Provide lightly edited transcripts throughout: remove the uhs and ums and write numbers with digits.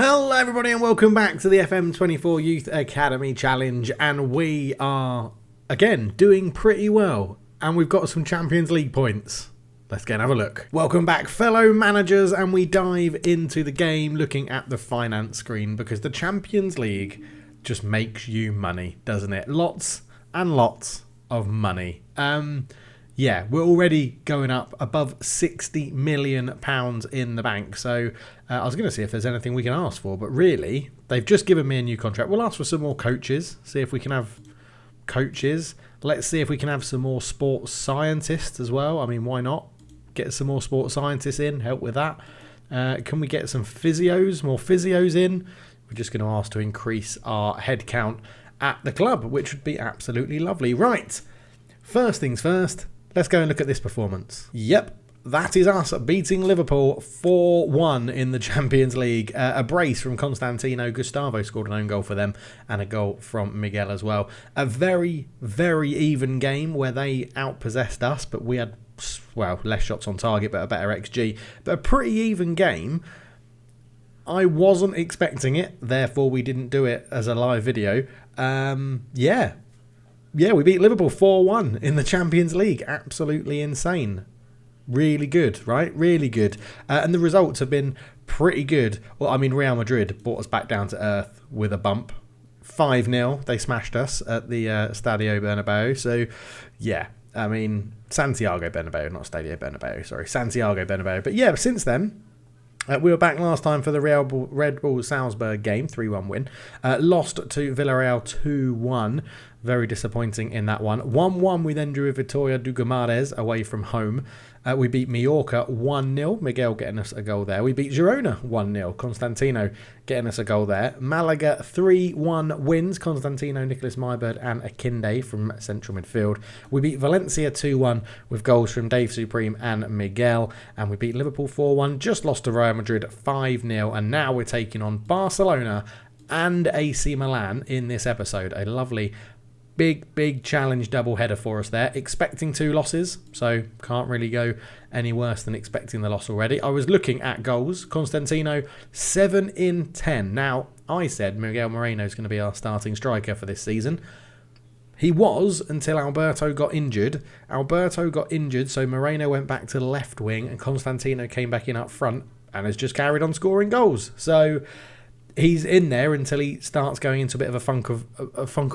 Hello everybody and welcome back to the FM24 Youth Academy Challenge, and we are again doing pretty well and we've got some Champions League points. Let's go and have a look. Welcome back fellow managers, and we dive into the game looking at the finance screen because the Champions League just makes you money, doesn't it? Lots and lots of money. Yeah, we're already going up above £60 million in the bank. So I was going to see if there's anything we can ask for, but really, they've just given me a new contract. We'll ask for some more coaches, see if we can have coaches. Let's see if we can have some more sports scientists as well. I mean, why not? Get some more sports scientists in, help with that. Can we get some physios, more physios in? We're just going to ask to increase our head count at the club, which would be absolutely lovely. Right, first things first. Let's go and look at this performance. Yep, that is us beating Liverpool 4-1 in the Champions League. A brace from Constantino. Gustavo scored an own goal for them and a goal from Miguel as well. A very, very even game where they outpossessed us, but we had, well, less shots on target but a better XG. But a pretty even game. I wasn't expecting it, therefore we didn't do it as a live video. Yeah, we beat Liverpool 4-1 in the Champions League. Absolutely insane. Really good, right? Really good. And the results have been pretty good. Well, I mean, Real Madrid brought us back down to earth with a bump. 5-0. They smashed us at the Stadio Bernabeu. So, yeah. I mean, Santiago Bernabeu, not Stadio Bernabeu. Sorry, Santiago Bernabeu. But yeah, since then, we were back last time for the Red Bull Salzburg game, 3-1 win. Lost to Villarreal 2-1. Very disappointing in that one. 1-1 we then drew with Vitoria do Guimarães away from home. We beat Mallorca 1-0. Miguel getting us a goal there. We beat Girona 1-0. Constantino getting us a goal there. Malaga 3-1 wins. Constantino, Nicholas Mybird and Akinde from central midfield. We beat Valencia 2-1 with goals from Dave Supreme and Miguel. And we beat Liverpool 4-1. Just lost to Real Madrid 5-0. And now we're taking on Barcelona and AC Milan in this episode. A lovely big challenge double header for us there. Expecting 2 losses, so can't really go any worse than expecting the loss already. I was looking at goals. Constantino 7 in 10. Now, I said Miguel Moreno is going to be our starting striker for this season. He was until Alberto got injured. So Moreno went back to the left wing and Constantino came back in up front and has just carried on scoring goals. So he's in there until he starts going into a bit of a funk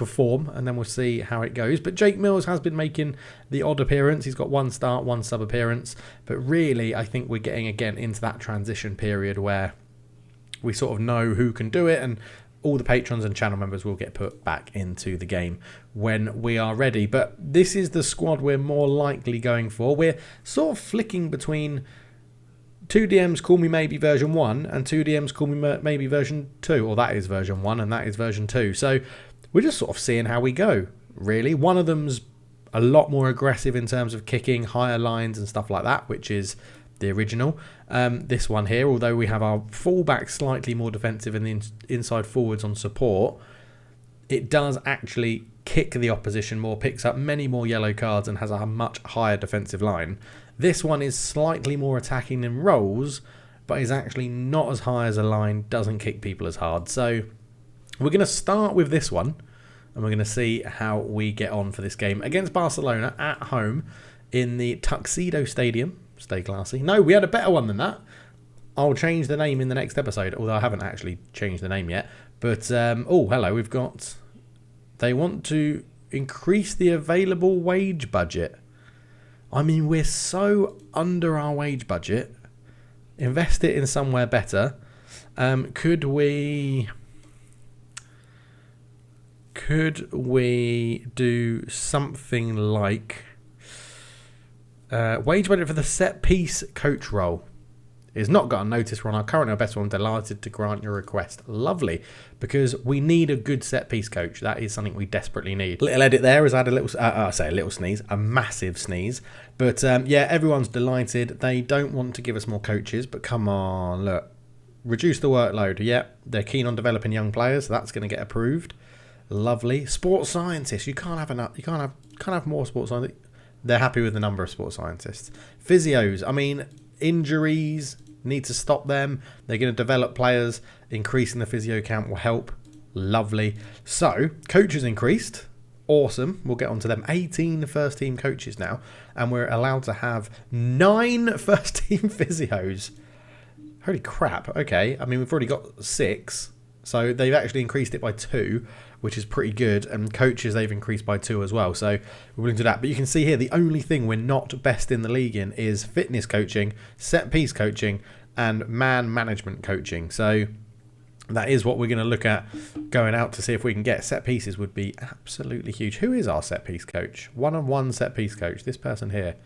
of form, and then we'll see how it goes. But Jake Mills has been making the odd appearance. He's got 1 start, 1 sub appearance. But really, I think we're getting again into that transition period where we sort of know who can do it, and all the patrons and channel members will get put back into the game when we are ready. But this is the squad we're more likely going for. We're sort of flicking between 2 DMs call me maybe version 1 and 2 DMs call me maybe version 2, or that is version 1 and that is version 2. So we're just sort of seeing how we go, really. One of them's a lot more aggressive in terms of kicking, higher lines and stuff like that, which is the original. This one here, although we have our fullback slightly more defensive and the inside forwards on support, it does actually kick the opposition more, picks up many more yellow cards and has a much higher defensive line. This one is slightly more attacking than rolls, but is actually not as high as a line, doesn't kick people as hard. So we're going to start with this one, and we're going to see how we get on for this game against Barcelona at home in the Tuxedo Stadium. Stay classy. No, we had a better one than that. I'll change the name in the next episode, although I haven't actually changed the name yet. But, oh, hello, we've got... They want to increase the available wage budget. I mean, we're so under our wage budget. Invest it in somewhere better. Could we do something like wage budget for the set piece coach role? Is not got a notice. We're on our current or best one. Delighted to grant your request. Lovely, because we need a good set piece coach. That is something we desperately need. Little edit there as I had a little, I say a little sneeze, a massive sneeze. But yeah, everyone's delighted. They don't want to give us more coaches, but come on, look, reduce the workload. Yeah, they're keen on developing young players. So that's going to get approved. Lovely. Sports scientists. You can't have enough. You can't have more sports scientists. They're happy with the number of sports scientists. Physios. I mean, injuries Need to stop them. They're going to develop players. Increasing the physio count will help. Lovely. So, coaches increased. Awesome. We'll get on to them. 18 first team coaches now. And we're allowed to have 9 first team physios. Holy crap. Okay. I mean, we've already got 6. So they've actually increased it by 2, which is pretty good. And coaches, they've increased by 2 as well. So we're willing to do that. But you can see here, the only thing we're not best in the league in is fitness coaching, set piece coaching, and man management coaching. So that is what we're going to look at going out to see if we can get. Set pieces would be absolutely huge. Who is our set piece coach? One-on-one set piece coach. This person here.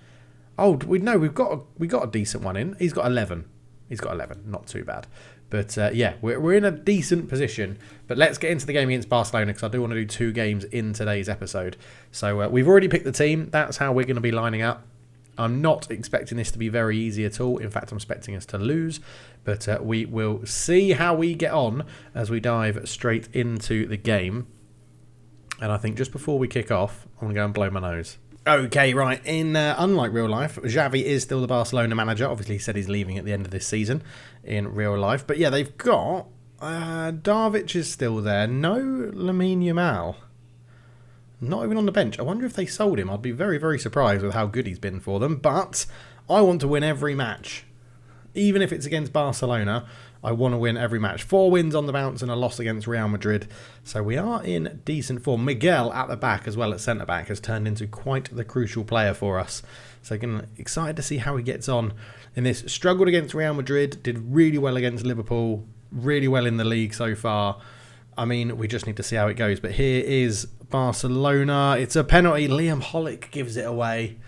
Oh, we've got a decent one in. He's got 11. He's got 11. Not too bad. But yeah, we're in a decent position. But let's get into the game against Barcelona, because I do want to do 2 games in today's episode. So we've already picked the team. That's how we're going to be lining up. I'm not expecting this to be very easy at all. In fact, I'm expecting us to lose. But we will see how we get on as we dive straight into the game. And I think just before we kick off, I'm going to go and blow my nose. Okay, right. Unlike real life, Xavi is still the Barcelona manager. Obviously, he said he's leaving at the end of this season in real life. But yeah, they've got... Darvic is still there. No Lamine Yamal. Not even on the bench. I wonder if they sold him. I'd be very, very surprised with how good he's been for them. But I want to win every match. Even if it's against Barcelona, I want to win every match. 4 wins on the bounce and a loss against Real Madrid. So we are in decent form. Miguel at the back as well at centre-back has turned into quite the crucial player for us. So again, excited to see how he gets on in this. Struggled against Real Madrid. Did really well against Liverpool. Really well in the league so far. I mean, we just need to see how it goes. But here is Barcelona. It's a penalty. Liam Hollick gives it away.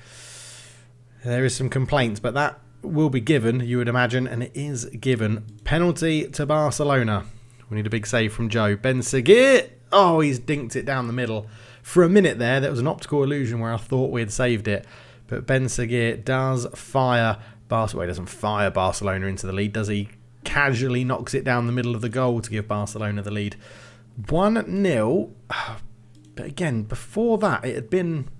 There is some complaints, but that will be given, you would imagine, and it is given. Penalty to Barcelona. We need a big save from Joe. Ben Seguir. Oh, he's dinked it down the middle. For a minute there was an optical illusion where I thought we had saved it. But Ben Seguir does fire Barcelona. Well, he doesn't fire Barcelona into the lead, does he? Casually knocks it down the middle of the goal to give Barcelona the lead. 1-0. But again, before that, it had been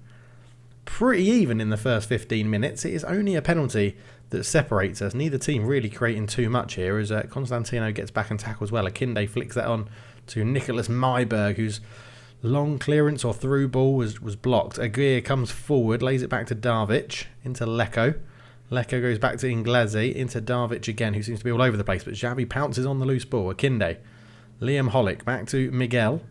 pretty even in the first 15 minutes. It is only a penalty that separates us. Neither team really creating too much here as Constantino gets back and tackles well. Akinde flicks that on to Nicholas Myberg, whose long clearance or through ball was blocked. Aguirre comes forward, lays it back to Darvic, into Lecco. Lecco goes back to Inglese, into Darvic again, who seems to be all over the place. But Xavi pounces on the loose ball. Akinde. Liam Hollick back to Miguel.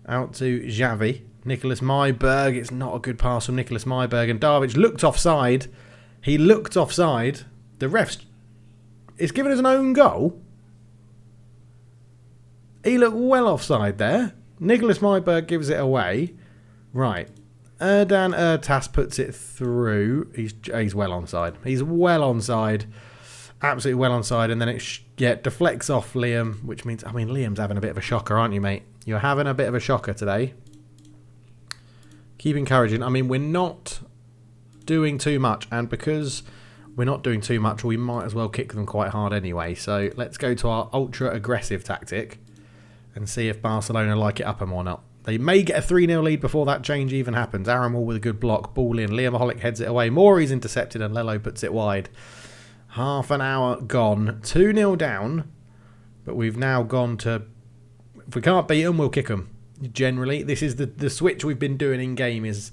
Out to Xavi. Nicholas Myberg. It's not a good pass from Nicholas Myberg. And Darvic looked offside. He looked offside. The ref's... It's given us an own goal. He looked well offside there. Nicholas Myberg gives it away. Right. Erdan Ertas puts it through. He's well onside. He's well onside. Absolutely well onside. And then it deflects off Liam, which means... I mean, Liam's having a bit of a shocker, aren't you, mate? You're having a bit of a shocker today. Keep encouraging. I mean, we're not doing too much, and because we're not doing too much, we might as well kick them quite hard anyway. So let's go to our ultra aggressive tactic and see if Barcelona like it up them or not. They may get a 3-0 lead before that change even happens. Aaron Wall with a good block, ball in. Liam Hollick heads it away. Maury's intercepted and Lello puts it wide. Half an hour gone. 2-0 down, but we've now gone to... If we can't beat them, we'll kick them. Generally, this is the switch we've been doing in game is,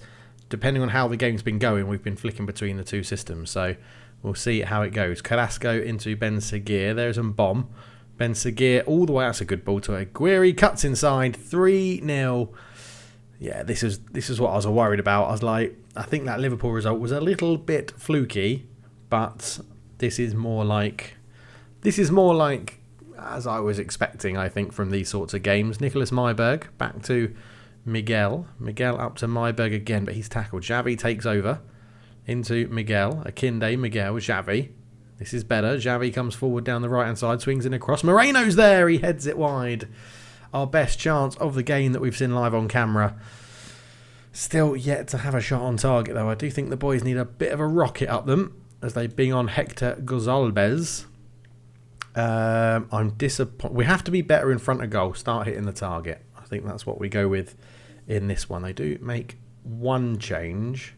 depending on how the game's been going, we've been flicking between the two systems. So we'll see how it goes. Carrasco into Ben Seguir. There's a bomb. Ben Seguir all the way. That's a good ball to Aguirre. Cuts inside. 3-0. Yeah, this is what I was worried about. I was like, I think that Liverpool result was a little bit fluky, but this is more like as I was expecting, I think, from these sorts of games. Nicholas Myberg back to Miguel. Miguel up to Myberg again, but he's tackled. Xavi takes over into Miguel. Akinde, Miguel, Xavi. This is better. Xavi comes forward down the right-hand side, swings in across. Moreno's there. He heads it wide. Our best chance of the game that we've seen live on camera. Still yet to have a shot on target, though. I do think the boys need a bit of a rocket up them as they bing on Hector Gonzalez. I'm disappointed. We have to be better in front of goal. Start hitting the target. I think that's what we go with in this one. They do make one change.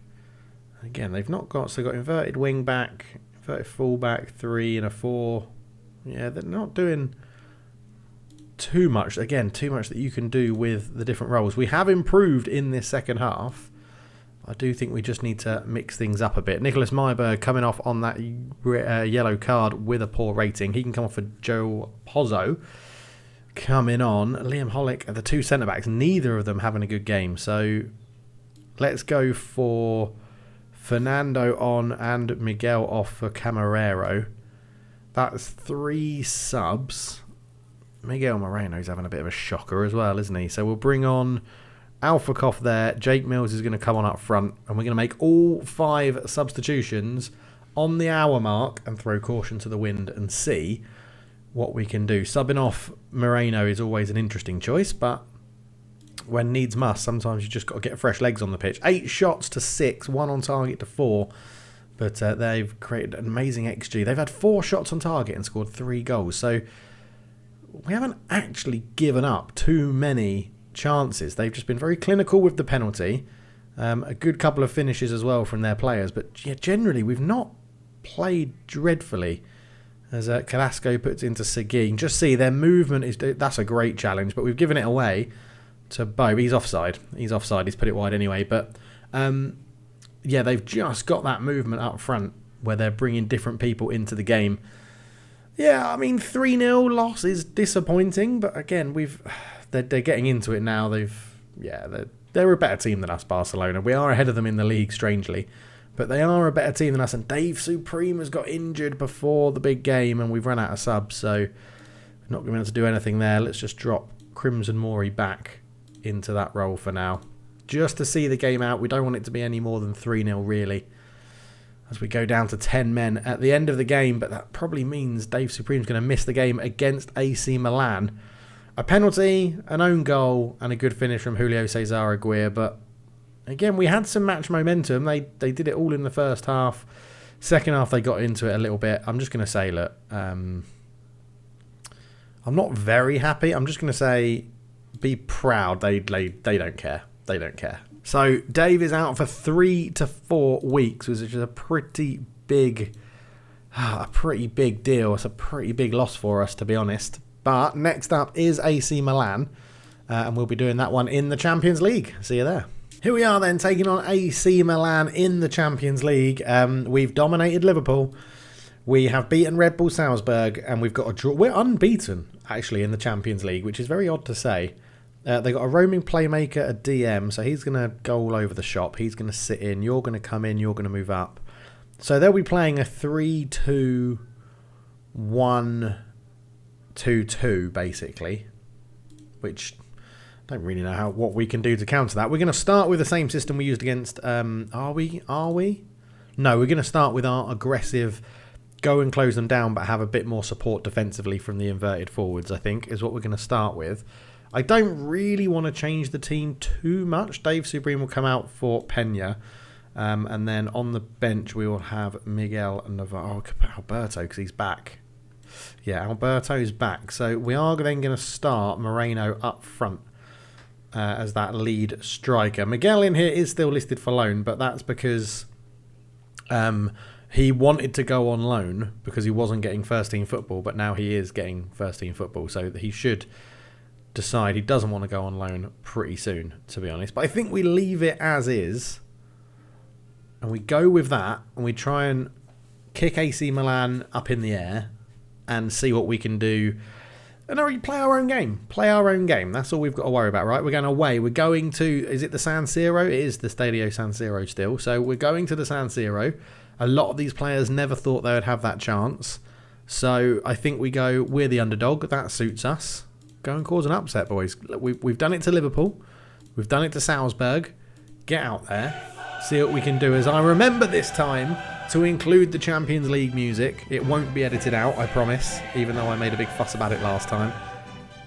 Again, they've not got... So got inverted wing back. 30 fullback, 3 and a 4. Yeah, they're not doing too much. Again, too much that you can do with the different roles. We have improved in this second half. I do think we just need to mix things up a bit. Nicholas Myberg coming off on that yellow card with a poor rating. He can come off for Joe Pozzo. Coming on, Liam Hollick are the 2 centre-backs. Neither of them having a good game. So let's go for Fernando on and Miguel off for Camarero. That's 3 subs. Miguel Moreno's having a bit of a shocker as well, isn't he? So we'll bring on Alphakoff there. Jake Mills is going to come on up front. And we're going to make all 5 substitutions on the hour mark and throw caution to the wind and see what we can do. Subbing off Moreno is always an interesting choice, but when needs must, sometimes you just got to get fresh legs on the pitch. 8 shots to 6, 1 on target to 4. But they've created an amazing XG. They've had 4 shots on target and scored 3 goals. So we haven't actually given up too many chances. They've just been very clinical with the penalty. A good couple of finishes as well from their players. But yeah, generally, we've not played dreadfully. As Carrasco puts into Seguin. Just see, their movement is... That's a great challenge, but we've given it away to Bo. He's offside. He's put it wide anyway. But yeah, they've just got that movement up front where they're bringing different people into the game. Yeah, I mean, 3-0 loss is disappointing, but again, they're getting into it now. They're a better team than us, Barcelona. We are ahead of them in the league, strangely, but they are a better team than us. And Dave Supreme has got injured before the big game, and we've run out of subs, so we're not going to be able to do anything there. Let's just drop Crimson Mori back into that role for now, just to see the game out. We don't want it to be any more than 3-0, really, as we go down to 10 men at the end of the game. But that probably means Dave Supreme's going to miss the game against AC Milan. A penalty, an own goal, and a good finish from Julio Cesar Aguirre. But again, we had some match momentum. They did it all in the first half. Second half, they got into it a little bit. I'm just going to say, look, I'm not very happy. I'm just going to say, be proud. They don't care. They don't care. So Dave is out for 3 to 4 weeks, which is a pretty big deal. It's a pretty big loss for us, to be honest. But next up is AC Milan, and we'll be doing that one in the Champions League. See you there. Here we are then, taking on AC Milan in the Champions League. We've dominated Liverpool. We have beaten Red Bull Salzburg, and we've got a draw. We're unbeaten, actually, in the Champions League, which is very odd to say. They've got a roaming playmaker, a DM, so he's going to go all over the shop. He's going to sit in. You're going to come in. You're going to move up. So they'll be playing a 3-2-1-2-2, basically, which I don't really know what we can do to counter that. We're going to start with the same system we used against... Are we? No, we're going to start with our aggressive, go and close them down, but have a bit more support defensively from the inverted forwards, I think, is what we're going to start with. I don't really want to change the team too much. Dave Supreme will come out for Pena. And then on the bench, we will have Miguel Navarro. Alberto, because he's back. Yeah, Alberto's back. So we are then going to start Moreno up front as that lead striker. Miguel in here is still listed for loan, but that's because he wanted to go on loan because he wasn't getting first-team football, but now he is getting first-team football. So he should decide he doesn't want to go on loan pretty soon, to be honest. But I think we leave it as is, and we go with that, and we try and kick AC Milan up in the air and see what we can do. And play our own game. Play our own game. That's all we've got to worry about, right? We're going away. We're going to... Is it the San Siro? It is the Stadio San Siro still. So we're going to the San Siro. A lot of these players never thought they would have that chance. So I think we go, we're the underdog. That suits us. Go and cause an upset, boys. We've done it to Liverpool. We've done it to Salzburg. Get out there. See what we can do. As I remember this time to include the Champions League music. It won't be edited out, I promise, even though I made a big fuss about it last time.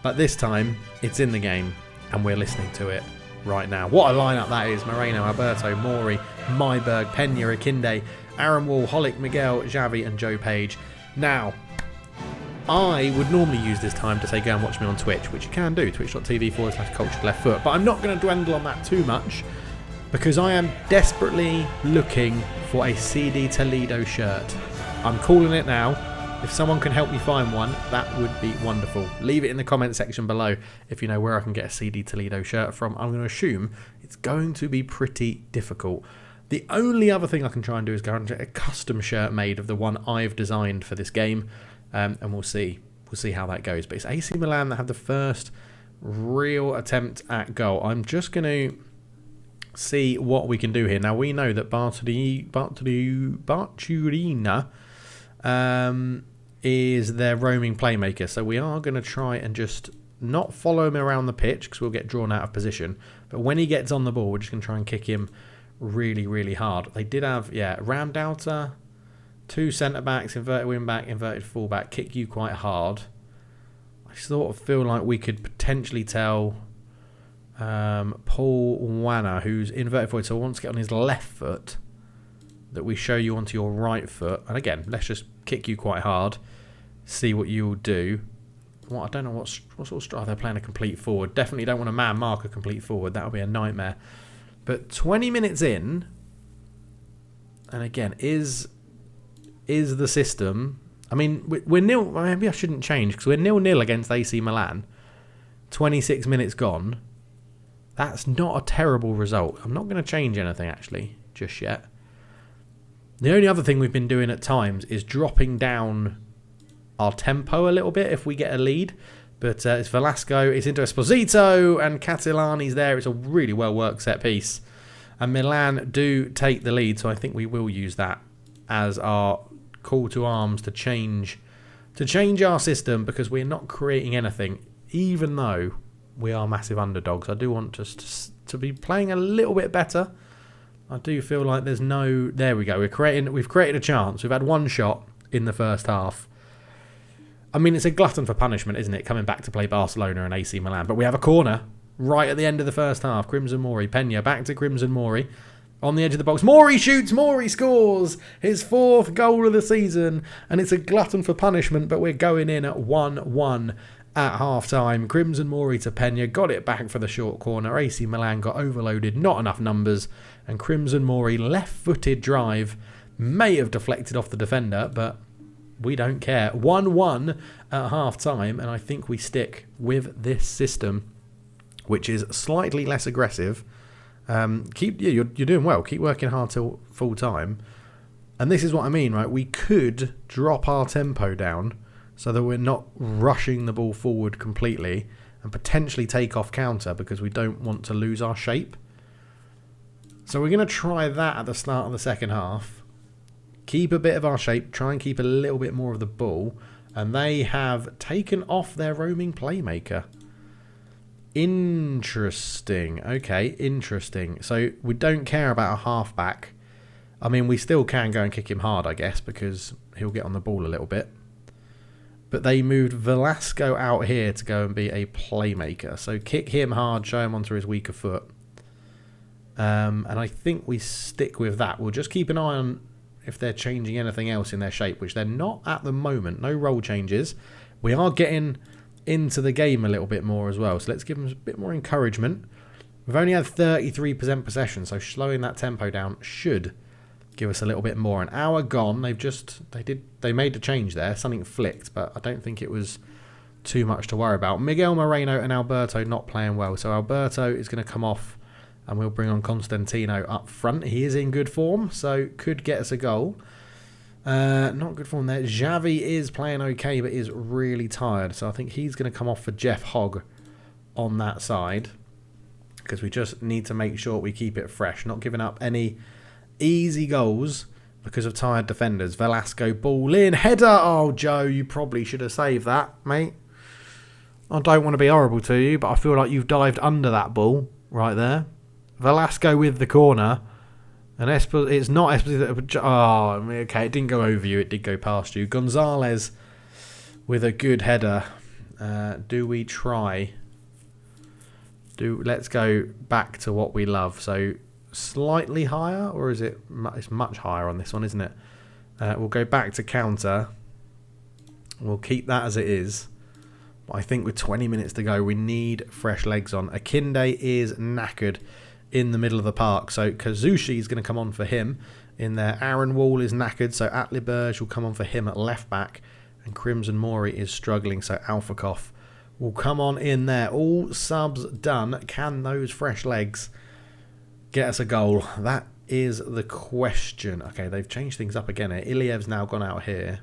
But this time, it's in the game, and we're listening to it right now. What a lineup that is. Moreno, Alberto, Mori, Myberg, Pena, Akinde, Aaron Wall, Holick, Miguel, Xavi, and Joe Page. Now, I would normally use this time to say go and watch me on Twitch, which you can do, twitch.tv/culturedleftfoot. But I'm not going to dwell on that too much, because I am desperately looking for a CD Toledo shirt. I'm calling it now. If someone can help me find one, that would be wonderful. Leave it in the comment section below if you know where I can get a CD Toledo shirt from. I'm going to assume it's going to be pretty difficult. The only other thing I can try and do is go and get a custom shirt made of the one I've designed for this game, and we'll see. We'll see how that goes. But it's AC Milan that have the first real attempt at goal. I'm just going to see what we can do here. Now, we know that Barturina is their roaming playmaker. So we are going to try and just not follow him around the pitch because we'll get drawn out of position. But when he gets on the ball, we're just going to try and kick him really, really hard. They did have, Ramdauter, 2 centre-backs, inverted wing-back, inverted full-back, kick you quite hard. I sort of feel like we could potentially tell Paul Wana, who's inverted forward, so wants to get on his left foot, that we show you onto your right foot. And again, let's just kick you quite hard, see what you'll do. Well, I don't know what sort of strike they're playing a complete forward. Definitely don't want a man mark a complete forward. That would be a nightmare. But 20 minutes in, and again, is the system... I mean, we're nil... Maybe I shouldn't change, because we're 0-0 against AC Milan. 26 minutes gone. That's not a terrible result. I'm not going to change anything, actually, just yet. The only other thing we've been doing at times is dropping down our tempo a little bit if we get a lead. But it's Velasco, it's into Esposito, and Catalani's there. It's a really well-worked set piece. And Milan do take the lead, so I think we will use that as our call to arms to change our system, because we're not creating anything, even though we are massive underdogs. I do want us to be playing a little bit better. I do feel like there's no... There we go. We've created a chance. We've had one shot in the first half. I mean, it's a glutton for punishment, isn't it? Coming back to play Barcelona and AC Milan. But we have a corner right at the end of the first half. Crimson Mori. Pena back to Crimson Mori. On the edge of the box. Mori shoots. Mori scores. His 4th goal of the season. And it's a glutton for punishment. But we're going in at 1-1 at half-time. Crimson Mori to Pena. Got it back for the short corner. AC Milan got overloaded. Not enough numbers. And Crimson Mori, left-footed drive, may have deflected off the defender, but we don't care. 1-1 at half-time, and I think we stick with this system, which is slightly less aggressive. You're doing well. Keep working hard till full-time. And this is what I mean, right? We could drop our tempo down so that we're not rushing the ball forward completely and potentially take off counter, because we don't want to lose our shape. So we're going to try that at the start of the second half. Keep a bit of our shape. Try and keep a little bit more of the ball. And they have taken off their roaming playmaker. Interesting. Okay, interesting. So we don't care about a halfback. I mean, we still can go and kick him hard, I guess, because he'll get on the ball a little bit. But they moved Velasco out here to go and be a playmaker. So kick him hard, show him onto his weaker foot. And I think we stick with that. We'll just keep an eye on if they're changing anything else in their shape, which they're not at the moment. No role changes. We are getting into the game a little bit more as well. So let's give them a bit more encouragement. We've only had 33% possession, so slowing that tempo down should give us a little bit more. An hour gone. They made a change there. Something flicked, but I don't think it was too much to worry about. Miguel Moreno and Alberto not playing well. So Alberto is going to come off, and we'll bring on Constantino up front. He is in good form, so could get us a goal. Not good form there. Xavi is playing okay, but is really tired. So I think he's going to come off for Jeff Hogg on that side, because we just need to make sure we keep it fresh. Not giving up any easy goals because of tired defenders. Velasco, ball in. Header. Oh, Joe, you probably should have saved that, mate. I don't want to be horrible to you, but I feel like you've dived under that ball right there. Velasco with the corner. And it's not Esposito. Oh, okay. It didn't go over you. It did go past you. Gonzalez with a good header. Do we try? Let's go back to what we love. So slightly higher, or is it? It's much higher on this one, isn't it? We'll go back to counter. We'll keep that as it is. But I think with 20 minutes to go, we need fresh legs on. Akinde is knackered in the middle of the park, so Kazushi is going to come on for him, in there. Aaron Wall is knackered, so Atli Berge will come on for him at left back. And Crimson Mori is struggling, so Alphakoff will come on in there. All subs done. Can those fresh legs get us a goal? That is the question. Okay, they've changed things up again here. Iliev's now gone out here.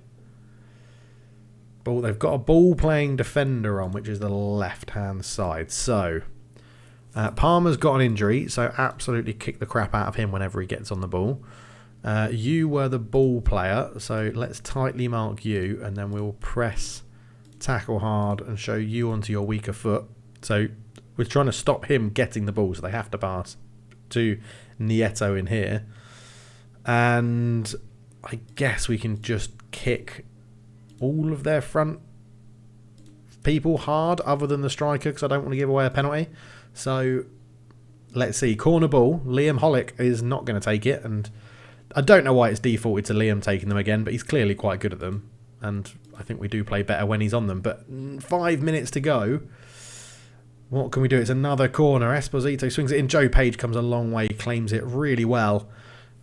But they've got a ball-playing defender on, which is the left-hand side. So, Palmer's got an injury, so absolutely kick the crap out of him whenever he gets on the ball. You were the ball player, so let's tightly mark you, and then we'll press, tackle hard, and show you onto your weaker foot. So we're trying to stop him getting the ball, so they have to pass to Nieto in here. And I guess we can just kick all of their front people hard, other than the striker, because I don't want to give away a penalty. So let's see. Corner ball. Liam Hollick is not going to take it, and I don't know why it's defaulted to Liam taking them again, but he's clearly quite good at them. And I think we do play better when he's on them. But 5 minutes to go. What can we do? It's another corner. Esposito swings it in. Joe Page comes a long way, claims it really well.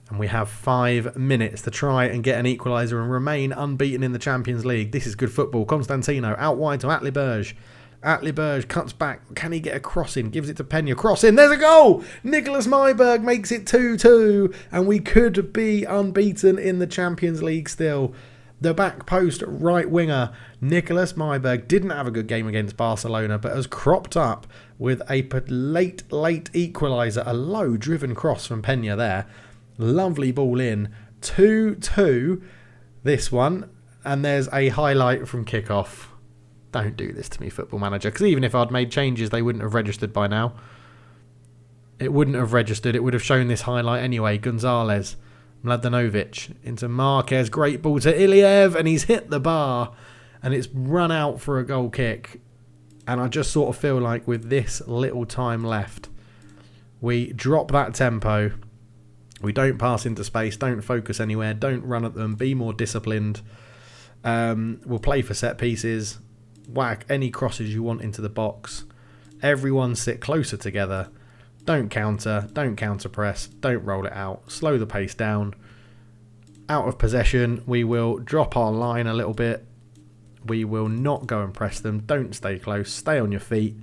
And we have 5 minutes to try and get an equaliser and remain unbeaten in the Champions League. This is good football. Constantino out wide to Atli Berge. Atli Berge cuts back. Can he get a cross in? Gives it to Pena. Cross in. There's a goal! Nicholas Myberg makes it 2-2. And we could be unbeaten in the Champions League still. The back post right winger, Nicholas Myberg, didn't have a good game against Barcelona, but has cropped up with a late equaliser. A low driven cross from Pena there. Lovely ball in. 2-2 this one. And there's a highlight from kickoff. Don't do this to me, Football Manager, because even if I'd made changes, they wouldn't have registered by now. It wouldn't have registered. It would have shown this highlight anyway. Gonzalez, Mladenovic into Marquez. Great ball to Iliev, and he's hit the bar, and it's run out for a goal kick. And I just sort of feel like with this little time left, we drop that tempo. We don't pass into space, don't focus anywhere, don't run at them, be more disciplined. We'll play for set pieces. Whack any crosses you want into the box. Everyone sit closer together. Don't counter press, don't roll it out. Slow the pace down. Out of possession, we will drop our line a little bit. We will not go and press them. Don't stay close. Stay on your feet.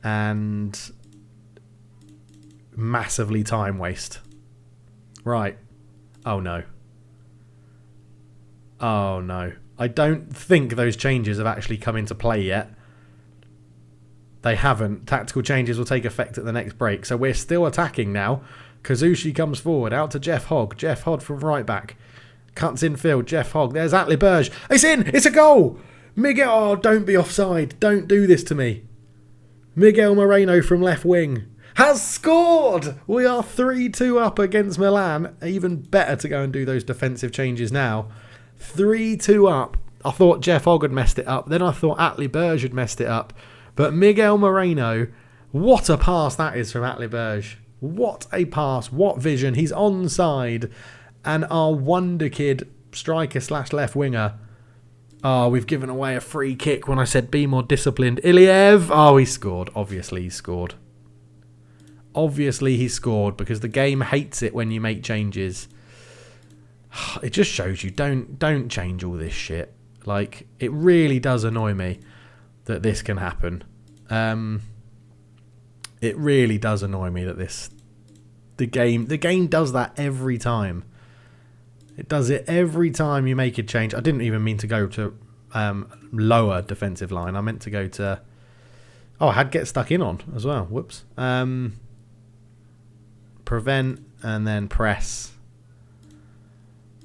And massively time waste. Right. Oh no. Oh no. I don't think those changes have actually come into play yet. They haven't. Tactical changes will take effect at the next break. So we're still attacking now. Kazushi comes forward. Out to Jeff Hogg. Jeff Hogg from right back. Cuts in field. Jeff Hogg. There's Atli Berge. It's in. It's a goal. Miguel. Oh, don't be offside. Don't do this to me. Miguel Moreno from left wing has scored. We are 3-2 up against Milan. Even better to go and do those defensive changes now. 3-2 up. I thought Jeff Hogg had messed it up. Then I thought Atli Berge had messed it up. But Miguel Moreno, what a pass that is from Atli Berge. What a pass. What vision. He's onside. And our wonder kid striker / left winger. Oh, we've given away a free kick when I said be more disciplined. Iliev. Oh, he scored. Obviously he scored. Obviously he scored because the game hates it when you make changes. It just shows you don't change all this shit. Like, it really does annoy me that this can happen. It really does annoy me that the game does that every time. It does it every time you make a change. I didn't even mean to go to lower defensive line. I meant to go to... Oh, I had get stuck in on as well. Whoops. Prevent and then press.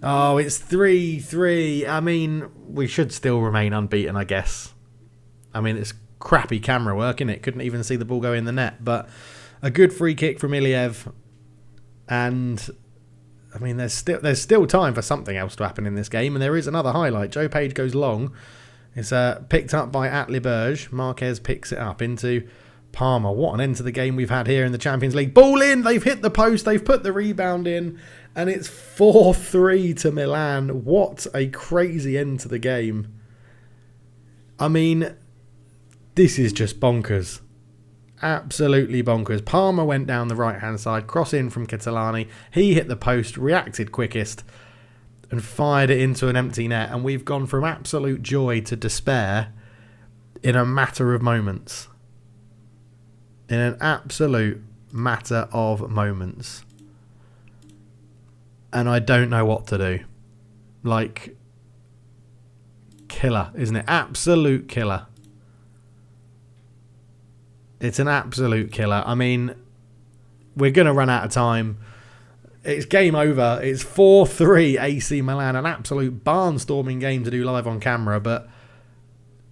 Oh, it's 3-3. I mean, we should still remain unbeaten, I guess. I mean, it's crappy camera work, innit? Couldn't even see the ball go in the net. But a good free kick from Iliev. And, I mean, there's still time for something else to happen in this game. And there is another highlight. Joe Page goes long. It's picked up by Atli Berge. Marquez picks it up into Palmer. What an end to the game we've had here in the Champions League. Ball in. They've hit the post. They've put the rebound in. And it's 4-3 to Milan. What a crazy end to the game. I mean, this is just bonkers. Absolutely bonkers. Palmer went down the right-hand side, cross in from Catalani. He hit the post, reacted quickest, and fired it into an empty net. And we've gone from absolute joy to despair in a matter of moments. In an absolute matter of moments. And I don't know what to do. Like, killer, isn't it? Absolute killer. It's an absolute killer. I mean, we're going to run out of time. It's game over. It's 4-3 AC Milan. An absolute barnstorming game to do live on camera, but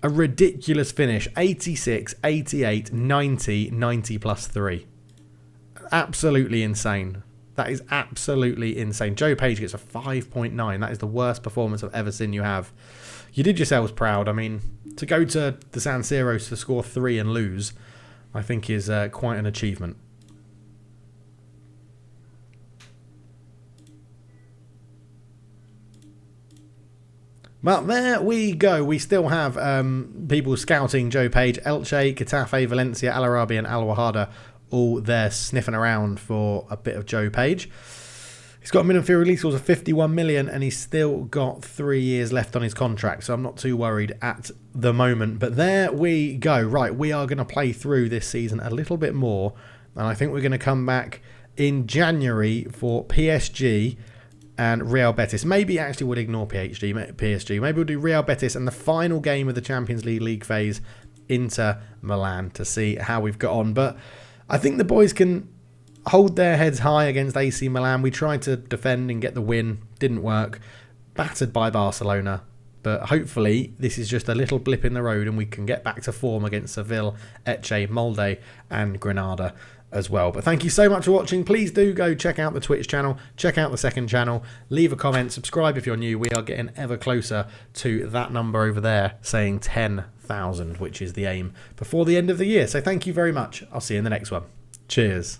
a ridiculous finish. 86, 88, 90, 90 plus 3. Absolutely insane. That is absolutely insane. Joe Page gets a 5.9. That is the worst performance I've ever seen you have. You did yourselves proud. I mean, to go to the San Siro to score 3 and lose, I think is quite an achievement. Well, there we go. We still have people scouting Joe Page. Elche, Getafe, Valencia, Al Arabi and Al Wahada all there sniffing around for a bit of Joe Page. He's got a minimum fee release clause of 51 million and he's still got 3 years left on his contract, so I'm not too worried at the moment. But there we go. Right, we are going to play through this season a little bit more, and I think we're going to come back in January for PSG and Real Betis. Maybe actually we'll ignore PSG. Maybe we'll do Real Betis and the final game of the Champions League phase, Inter Milan, to see how we've got on. But I think the boys can hold their heads high against AC Milan. We tried to defend and get the win. Didn't work. Battered by Barcelona. But hopefully this is just a little blip in the road and we can get back to form against Seville, Elche, Molde and Granada as well. But thank you so much for watching. Please do go check out the Twitch channel. Check out the second channel. Leave a comment. Subscribe if you're new. We are getting ever closer to that number over there saying 10,000, which is the aim before the end of the year. So thank you very much. I'll see you in the next one. Cheers.